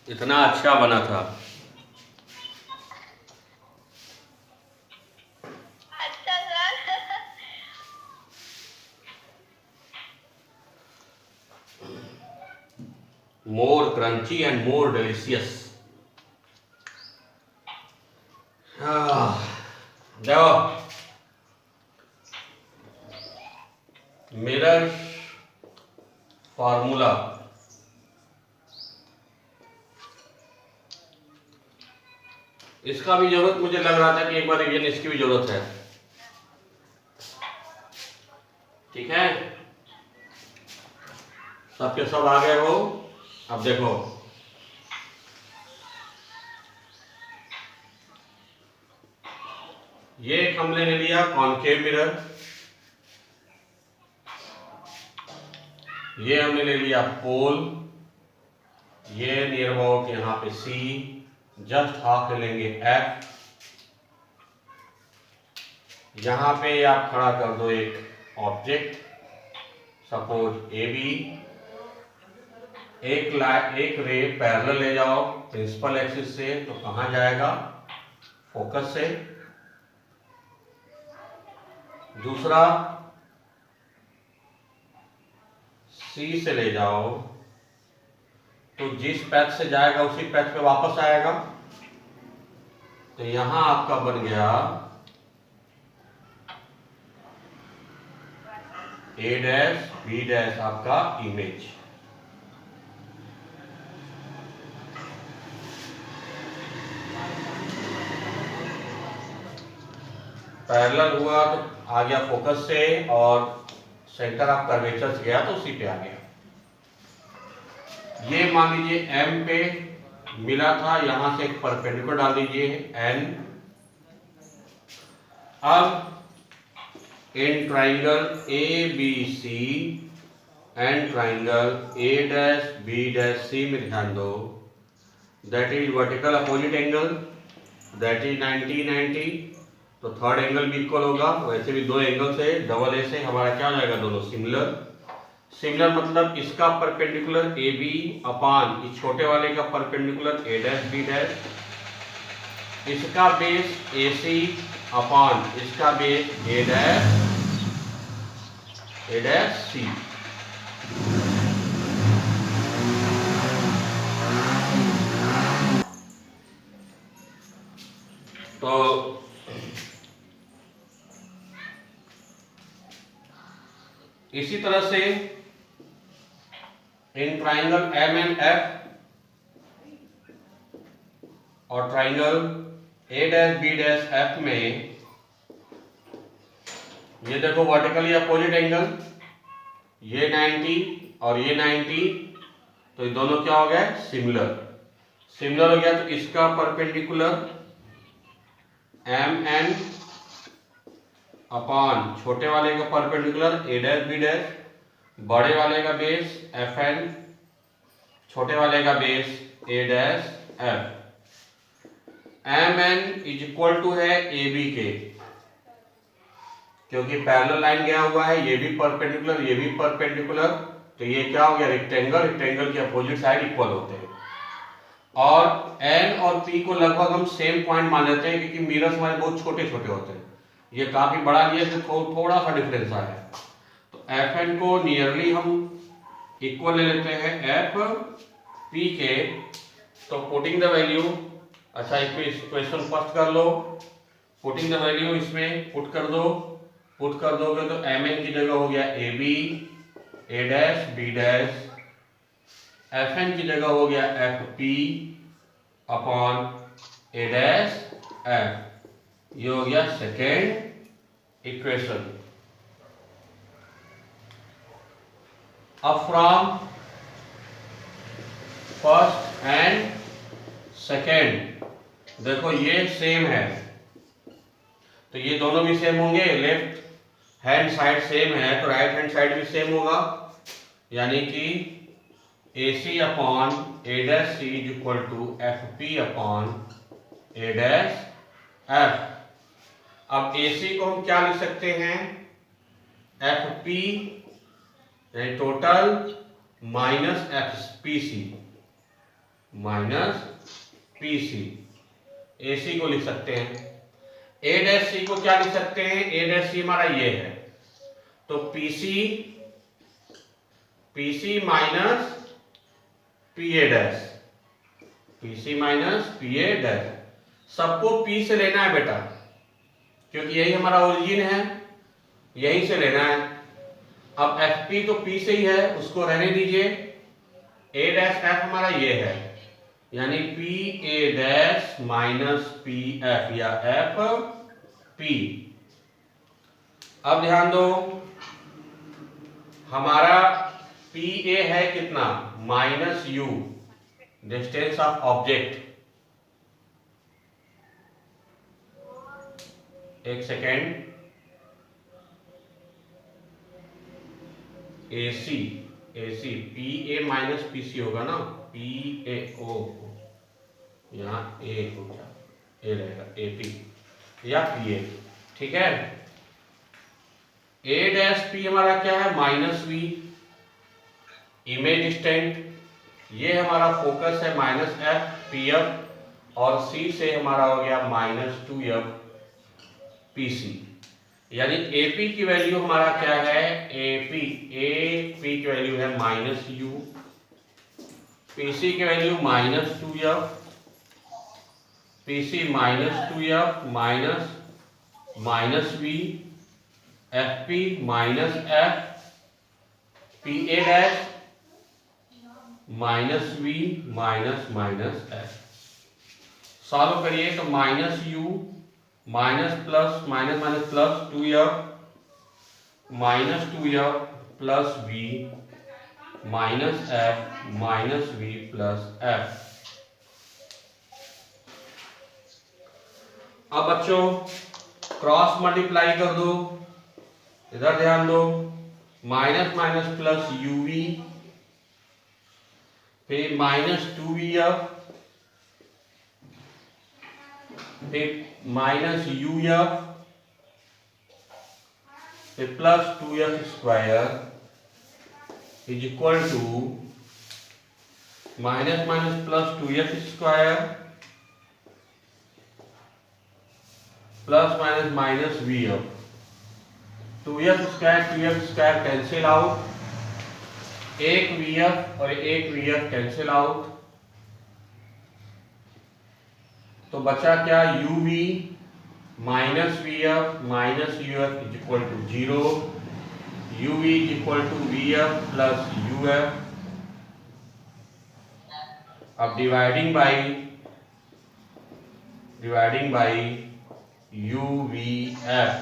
इतना अच्छा बना था। अच्छा sir. More crunchy and more delicious. देखो, मिरर फॉर्मूला, इसका भी जरूरत मुझे लग रहा था कि एक बार रिवीजन इसकी भी जरूरत है। ठीक है, सबके सब आ गए हो। अब देखो, ये एक हमने ले लिया कॉनकेव मिरर, ये हमने ले लिया पोल, ये नियर अबाउट यहाँ पे सी, जस्ट हाफ ले लेंगे एफ, यहां पे आप खड़ा कर दो एक ऑब्जेक्ट, सपोज ए बी, एक रे पैरेलल ले जाओ प्रिंसिपल एक्सिस से, तो कहां जाएगा? फोकस से। दूसरा, सी से ले जाओ तो जिस पैथ से जाएगा उसी पैथ पे वापस आएगा, तो यहां आपका बन गया ए डैश बी डैश आपका इमेज। पैरेलल हुआ तो आ गया फोकस से, और सेंटर ऑफ कर्वेचर से गया तो उसी पे आ गया। ये मान लीजिए एम पे मिला था, यहां से एक परपेंडिकुलर डाल दीजिए एन। अब इन triangle A B C and triangle A dash B dash C में ध्यान दो, that is vertical opposite angle, that is 90 90, तो थर्ड एंगल भी इक्वल होगा। वैसे भी दो एंगल से डबल ए से हमारा क्या हो जाएगा? दोनों सिमिलर। सिमिलर मतलब इसका परपेंडिकुलर ए बी अपान इस छोटे वाले का perpendicular A dash B dash, इसका बेस ए सी अपान इसका बेस ए डैश सी। तो इसी तरह से इन ट्राइंगल एम एंड एफ और triangle A dash B dash F में, ये देखो वर्टिकली अपोजिट एंगल, ये 90 और ये 90, तो ये दोनों क्या हो गए? सिमिलर। सिमिलर हो गया तो इसका परपेंडिकुलर एम एन अपॉन छोटे वाले का perpendicular A dash B dash, बड़े वाले का बेस एफ एन, छोटे वाले का base A dash F. M N is equal to है ए बी के, क्योंकि पैरेलल लाइन गया हुआ है, ये भी परपेंडिकुलर ये भी परपेंडिकुलर, तो ये क्या हो गया? रेक्टेंगल। रेक्टेंगल के अपोजिट साइड इक्वल होते हैं। और एन और पी को लगभग हम सेम पॉइंट मान लेते हैं, क्योंकि मिरर्स हमारे बहुत छोटे छोटे होते हैं। ये काफी बड़ा लिया तो थोड़ा सा डिफरेंस आया है, तो एफ एन को नियरली हम इक्वल ले लेते हैं एफ पी के। तो पुटिंग द वैल्यू, अच्छा इक्वेशन फर्स्ट कर लो, पुटिंग द वैल्यू इसमें पुट कर दो। पुट कर दोगे तो एम एन की जगह हो गया A B A dash B dash, F N की जगह हो गया F P upon A dash F. ये हो गया सेकेंड इक्वेशन। अब फ्रॉम फर्स्ट एंड सेकेंड, देखो ये सेम है, तो ये दोनों भी सेम होंगे। लेफ्ट हैंड साइड सेम है तो राइट हैंड साइड भी सेम होगा, यानी कि A C upon A dash C is equal to F P upon A dash F. अब ए सी को हम क्या लिख सकते हैं? F P total minus F P C, minus P C. A C को लिख सकते हैं। ए डैश सी को क्या लिख सकते हैं? ए डैश सी हमारा ये है, तो P C minus P A dash, P C minus P A dash. सबको पी से लेना है बेटा, क्योंकि यही हमारा ओरिजिन है, यहीं से लेना है। अब एफ पी तो पी से ही है, उसको रहने दीजिए। ए डैश एफ हमारा ये है, यानी P A dash minus P F या एफ पी। अब ध्यान दो, हमारा पी ए है कितना? Minus u, distance of object. एक second, A C P A minus P C होगा ना, पी ए ओ, यहाँ ए हो गया, ए रहेगा ए पी या पी ए, ठीक है। ए डैश पी हमारा क्या है? Minus V, image distant. ये हमारा फोकस है माइनस एफ पी एफ, और सी से हमारा हो गया माइनस 2f पी सी। यानी AP की वैल्यू हमारा क्या है? AP की वैल्यू है माइनस यू, PC की value minus 2f, PC minus 2f minus V, FP minus F, PA dash minus V minus F। Solve करिए तो minus you minus plus minus minus plus 2f minus 2f plus v minus f minus v plus f। अब बच्चों cross multiply कर दो, इधर ध्यान दो, minus minus plus UV, फिर माइनस 2vf, फिर माइनस यू एफ, फिर plus 2f square is equal to minus minus plus 2f square plus minus minus V F. 2f square cancel out, एक V F और एक V F cancel out, तो बचा क्या? U V minus V F minus U F is equal to 0, U V is equal to V F plus U F. अब dividing by U V F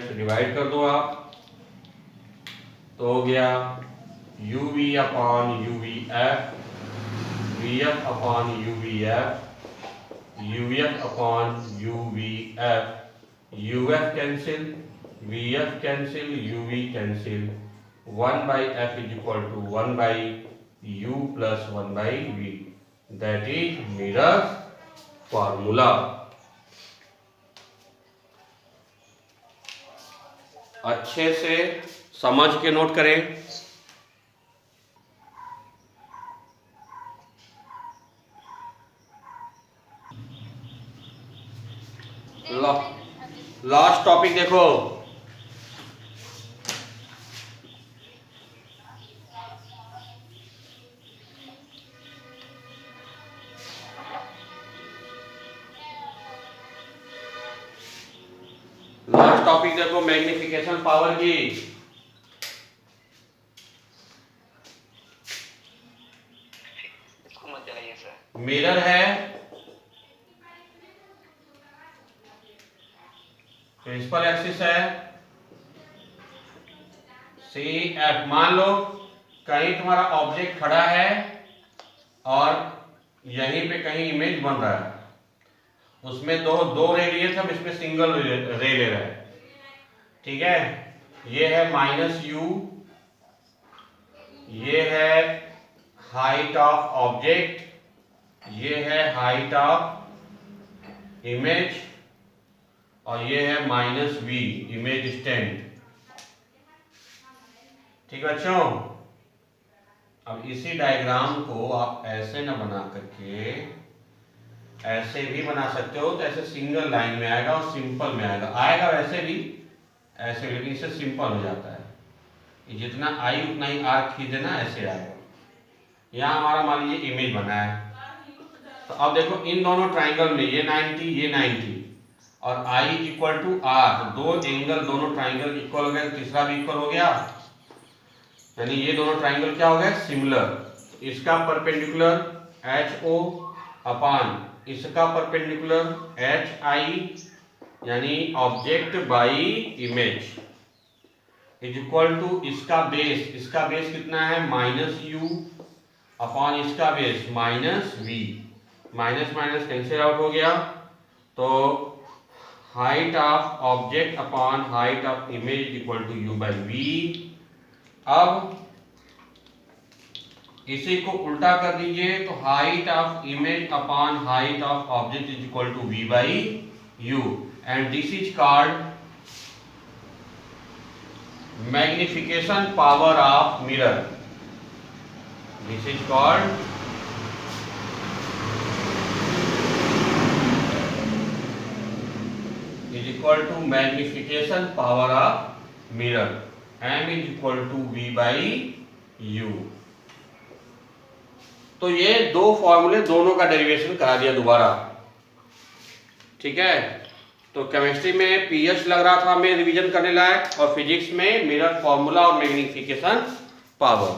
से divide कर दो आप, तो हो गया U V upon U V F, V F upon U V F, UF upon UVF, UF cancel, VF cancel, UV cancel, 1 by F is equal to 1 by U plus 1 by V. That is Mirror's formula. अच्छे से समझ के note करें। Last topic देखो, last topic देखो magnification power की। इसको मत जलाइए सर। मिरर है, प्रिंसिपल एक्सिस है सी एफ। मान लो कहीं तुम्हारा ऑब्जेक्ट खड़ा है और यहीं पे कहीं इमेज बन रहा है, उसमें दो रेडियस, हम इसमें सिंगल रे ले रहे हैं, ठीक है। ये है माइनस यू, ये है हाइट ऑफ ऑब्जेक्ट, ये है हाइट ऑफ इमेज, और ये है माइनस वी इमेज डिस्टेंस, ठीक है बच्चों। अब इसी डायग्राम को आप ऐसे ना बना करके ऐसे भी बना सकते हो, तो ऐसे सिंगल लाइन में आएगा और सिंपल में आएगा वैसे भी ऐसे भी, लेकिन इससे सिंपल हो जाता है। ये जितना आई उतना ही आर्क खींच देना, ऐसे आएगा। यहाँ हमारा मान लीजिए इमेज बना है, तो अब देखो इन दोनों ट्राइंगल में ये 90 ये 90 और आई इक्वल टू आर, दो एंगल दोनों ट्राइंगल इक्वल हो गए, तीसरा भी इक्वल हो गया, यानी ये दोनों ट्राइंगल क्या हो गए, सिमिलर। इसका परपेंडिकुलर एच ओ अपान इसका परपेंडिकुलर एच आई, यानी object by image is equal to इसका बेस कितना है माइनस यू अपॉन इसका base minus V, minus minus cancel out हो गया, तो height of object upon height of image is equal to U by V. अब इसी को उल्टा कर दीजिए, तो height of image upon height of object is equal to V by U, and this is called magnification power of mirror. This is called is equal to magnification power of mirror, m is equal to v by u। तो ये दो फॉर्मूले दोनों का derivation करा दिया दोबारा, ठीक है। तो केमिस्ट्री में पीएच लग रहा था हमें रिवीजन करने लायक, और फिजिक्स में मिरर फॉर्मूला और मैग्निफिकेशन पावर।